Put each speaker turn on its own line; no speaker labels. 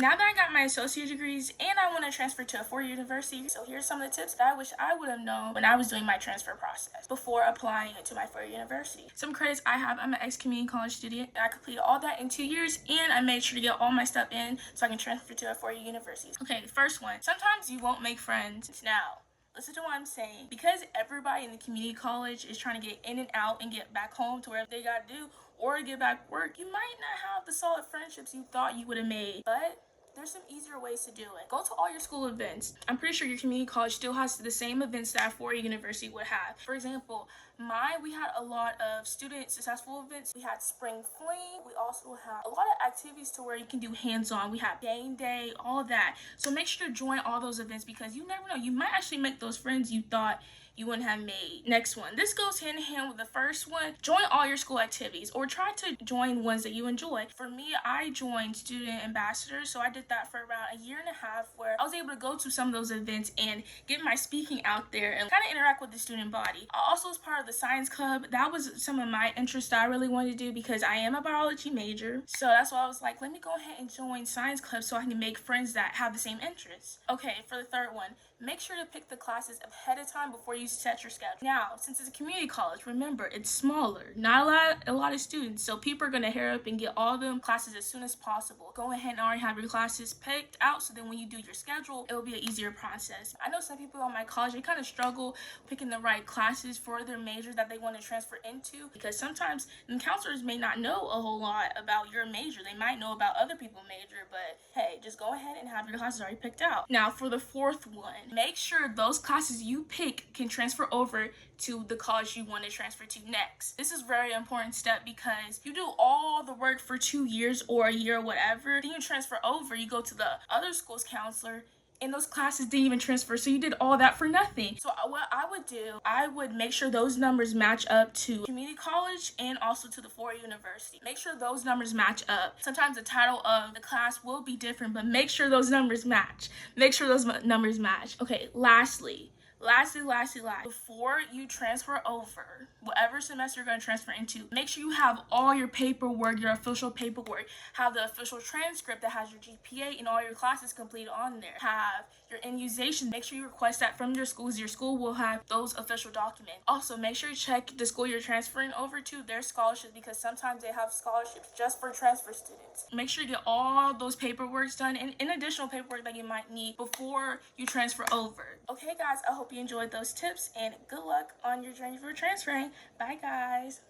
Now that I got my associate degrees and I want to transfer to a four-year university, so here's some of the tips that I wish I would have known when I was doing my transfer process before applying to my four-year university. Some credits I have: I'm an ex-community college student. I completed all that in 2 years, and I made sure to get all my stuff in so I can transfer to a four-year university. Okay, first one. Sometimes you won't make friends. Now, listen to what I'm saying. Because everybody in the community college is trying to get in and out and get back home to wherever they gotta do, or get back work, you might not have the solid friendships you thought you would have made. But there's some easier ways to do it. Go to all your school events. I'm pretty sure your community college still has the same events that a four-year university would have. For example, we had a lot of student successful events. We had spring fling. We also had a lot of activities to where you can do hands-on. We had game day, all that. So make sure to join all those events, because you never know, you might actually make those friends you thought you wouldn't have made. Next one. This goes hand in hand with the first one. Join all your school activities, or try to join ones that you enjoy. For me, I joined student ambassadors, so I did that for around a year and a half, where I was able to go to some of those events and get my speaking out there and kind of interact with the student body. I also was part of the science club. That was some of my interests that I really wanted to do, because I am a biology major. So that's why I was like, let me go ahead and join science club so I can make friends that have the same interests. Okay, for the third one, make sure to pick the classes ahead of time before you set your schedule. Now, since it's a community college, remember, it's smaller, not a lot of students, so people are going to hurry up and get all them classes as soon as possible. Go ahead and already have your classes picked out, so then when you do your schedule, it will be an easier process. I know some people on my college, they kind of struggle picking the right classes for their major that they want to transfer into, because sometimes the counselors may not know a whole lot about your major. They might know about other people's major, but hey, just go ahead and have your classes already picked out. Now, for the fourth one, make sure those classes you pick can transfer over to the college you want to transfer to next. This is a very important step, because you do all the work for 2 years or a year or whatever, then you transfer over, you go to the other school's counselor, and those classes didn't even transfer, so you did all that for nothing. So what I would do, I would make sure those numbers match up to community college and also to the four-year university. Make sure those numbers match up. Sometimes the title of the class will be different, but make sure those numbers match. Make sure those numbers match. Okay, lastly, before you transfer over, whatever semester you're going to transfer into, make sure you have all your paperwork, your official paperwork. Have the official transcript that has your GPA and all your classes completed on there. Have your immunizations. Make sure you request that from your schools. Your school will have those official documents. Also, make sure you check the school you're transferring over to, their scholarships, because sometimes they have scholarships just for transfer students. Make sure you get all those paperwork done, and additional paperwork that you might need before you transfer over. Okay, guys, I hope you enjoyed those tips, and good luck on your journey for transferring. Bye, guys.